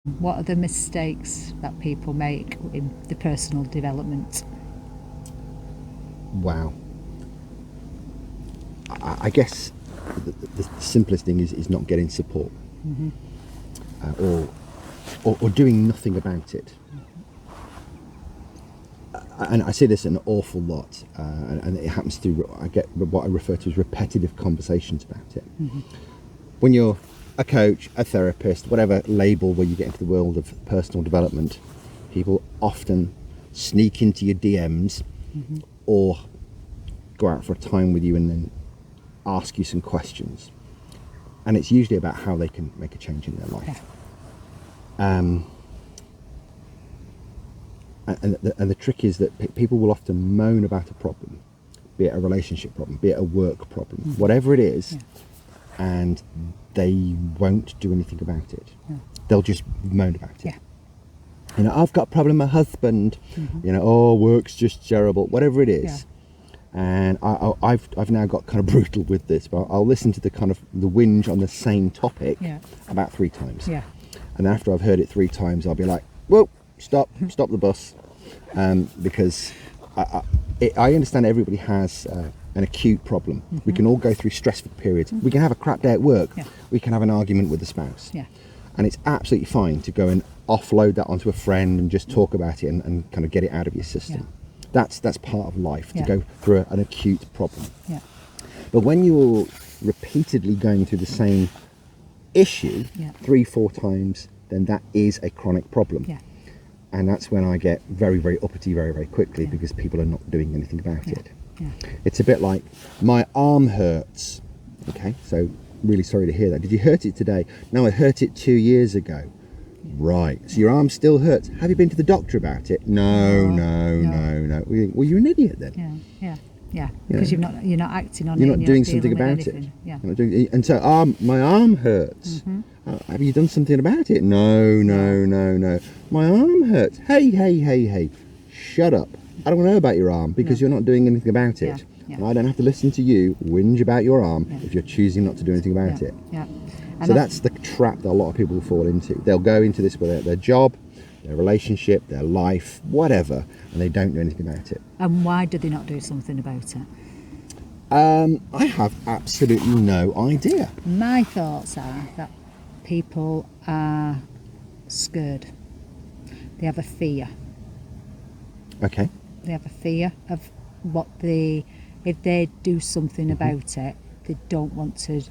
What are the mistakes that people make in the personal development? Wow. I guess the simplest thing is not getting support, or doing nothing about it. And I see this an awful lot, and it happens through, I get what I refer to as repetitive conversations about it. When you're a coach, a therapist, whatever label where you get into the world of personal development, people often sneak into your DMs or go out for a time with you and then ask you some questions. And it's usually about how they can make a change in their life. And the trick is that people will often moan about a problem, be it a relationship problem, be it a work problem, whatever it is, and they won't do anything about it. They'll just moan about it. You know, I've got a problem with my husband. You know, oh, work's just terrible, whatever it is. And I've now got kind of brutal with this, but I'll listen to the kind of the whinge on the same topic about 3 times. And after I've heard it 3 times, I'll be like, whoa, stop the bus. Because I understand everybody has an acute problem. We can all go through stressful periods. We can have a crap day at work. We can have an argument with the spouse. And it's absolutely fine to go and offload that onto a friend and just talk about it and kind of get it out of your system. That's part of life, to go through an acute problem. But when you're repeatedly going through the same issue 3-4 times, then that is a chronic problem. And that's when I get very, very uppity very, very quickly, because people are not doing anything about it. It's a bit like, my arm hurts. Okay, so really sorry to hear that. Did you hurt it today? No, I hurt it 2 years ago. Right, so your arm still hurts. Have you been to the doctor about it? No. Well, you're an idiot then. Because you're not acting on it. You're not doing something about it. You're not doing, and so my arm hurts. Have you done something about it? No. My arm hurts. Hey, shut up. I don't want to know about your arm, because you're not doing anything about it. And I don't have to listen to you whinge about your arm if you're choosing not to do anything about it. So that's the trap that a lot of people will fall into. They'll go into this with their job, their relationship, their life, whatever, and they don't do anything about it. And why do they not do something about it? I have absolutely no idea. My thoughts are that people are scared. They have a fear. Okay. They have a fear of what if they do something about it, they don't want to.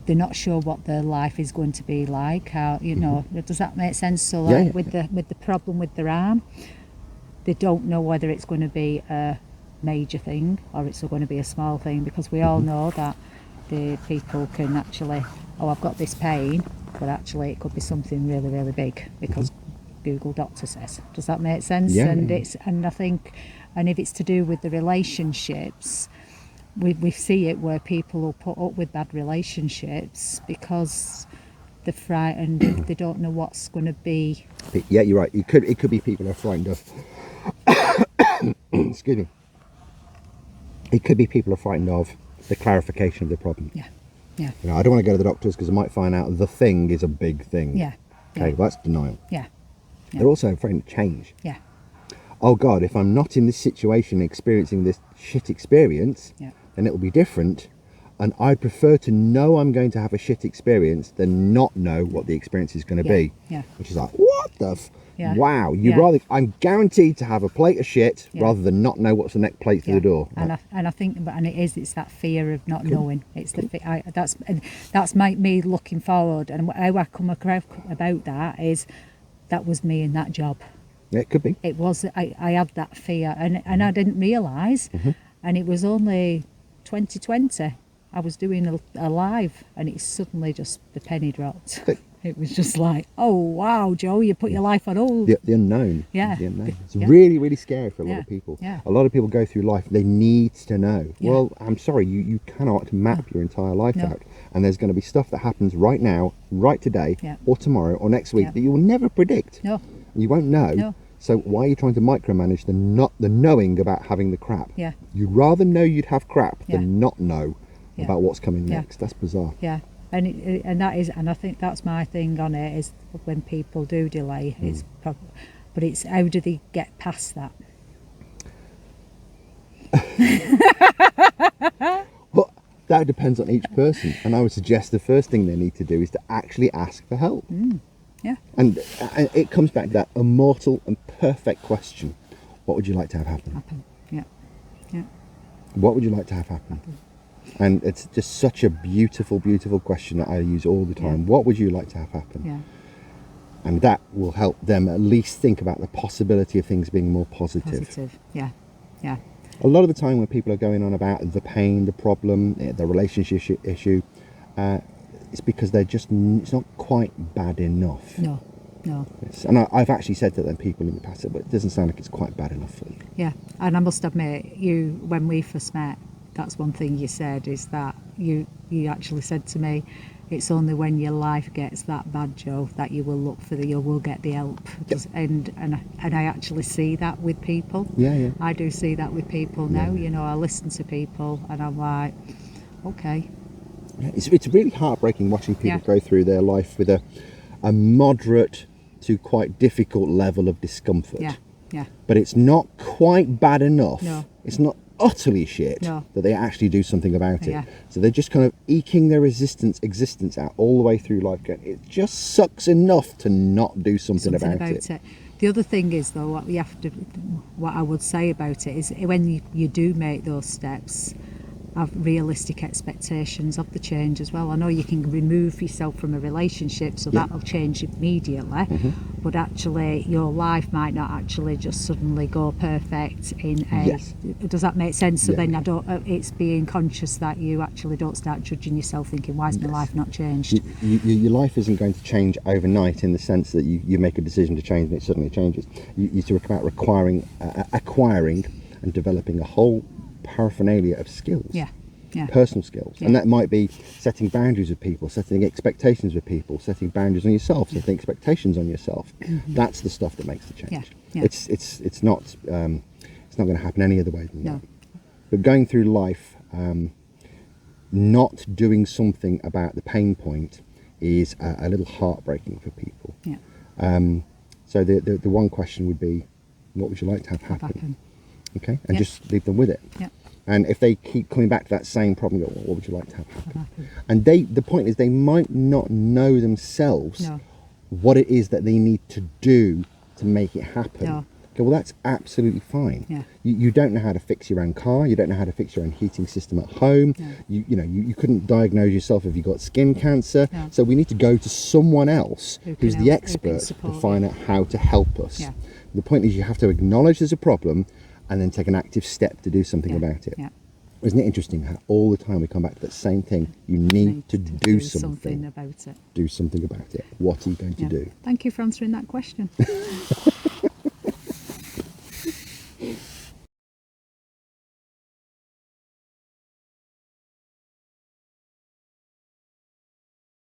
They're not sure what their life is going to be like. How, you know, does that make sense? So like with the problem with their arm, they don't know whether it's going to be a major thing or it's going to be a small thing, because we all know that the people can actually, oh, I've got this pain, but actually it could be something really, really big, because Google Doctor says. Does that make sense? And I think, and if it's to do with the relationships, we see it where people will put up with bad relationships because they're frightened. They don't know what's going to be. Yeah, you're right. It could be people are frightened of. Excuse me. It could be people are frightened of the clarification of the problem. You know, I don't want to go to the doctors because I might find out the thing is a big thing. Okay, well, that's denial. They're also afraid of change. Oh God, if I'm not in this situation experiencing this shit experience, then it will be different. And I'd prefer to know I'm going to have a shit experience than not know what the experience is going to be. Which is like, what the wow, you'd rather, I'm guaranteed to have a plate of shit rather than not know what's the next plate through the door. And I think, it's that fear of not knowing. It's the that's me looking forward, and how I come across about that is that was me in that job. Yeah, it could be. It was, I had that fear, and I didn't realise, and it was only 2020 I was doing a live, and it suddenly just, the penny dropped. It was just like, oh wow, Joe, you put your life on hold. The unknown. The unknown. It's really, really scary for a lot of people. A lot of people go through life, they need to know. Well, I'm sorry, you cannot map your entire life out. And there's going to be stuff that happens right now, right today, or tomorrow, or next week that you will never predict. You won't know. So why are you trying to micromanage the knowing about having the crap? You'd rather know you'd have crap than not know about what's coming next. That's bizarre. and that is, and I think that's my thing on it, is when people do delay, but it's how do they get past that? Well, that depends on each person, and I would suggest the first thing they need to do is to actually ask for help. Yeah. And it comes back to that immortal and perfect question: what would you like to have happen? Yeah. What would you like to have happen? And it's just such a beautiful, beautiful question that I use all the time. What would you like to have happen? Yeah. And that will help them at least think about the possibility of things being more positive. Yeah. A lot of the time when people are going on about the pain, the problem, the relationship issue, it's because it's not quite bad enough. No. And I've actually said to them people in the past, but it doesn't sound like it's quite bad enough for you. Yeah, and I must admit, when we first met, that's one thing you said, is that you actually said to me, it's only when your life gets that bad, Joe, that you will get the help. Yep. And I actually see that with people. Yeah. I do see that with people now. I listen to people and I'm like, okay. Yeah, it's really heartbreaking watching people go through their life with a moderate to quite difficult level of discomfort. Yeah. But it's not quite bad enough. No. It's not utterly shit that they actually do something about it. Yeah. So they're just kind of eking their existence out all the way through life, going, it just sucks enough to not do something about it. The other thing is, though, what I would say about it is, when you do make those steps, have realistic expectations of the change as well. I know you can remove yourself from a relationship, so that'll change immediately, but actually your life might not actually just suddenly go perfect does that make sense? So then it's being conscious that you actually don't start judging yourself, thinking, why has my life not changed? Your life isn't going to change overnight, in the sense that you make a decision to change and it suddenly changes. You talk about acquiring and developing a whole paraphernalia of skills, personal skills, and that might be setting boundaries with people, setting expectations with people, setting boundaries on yourself, setting expectations on yourself. That's the stuff that makes the change. It's not going to happen any other way than that. But going through life not doing something about the pain point is a little heartbreaking for people. So the one question would be, what would you like to have happen? Okay, and just leave them with it. And if they keep coming back to that same problem, go, well, what would you like to have happen? And the point is, they might not know themselves what it is that they need to do to make it happen. Okay, well, that's absolutely fine. You don't know how to fix your own car. You don't know how to fix your own heating system at home. You couldn't diagnose yourself if you got skin cancer. So we need to go to someone else who's the expert to find out how to help us. The point is, you have to acknowledge there's a problem and then take an active step to do something about it. Isn't it interesting how all the time we come back to that same thing? You need to do something about it. Do something about it. What are you going to do? Thank you for answering that question.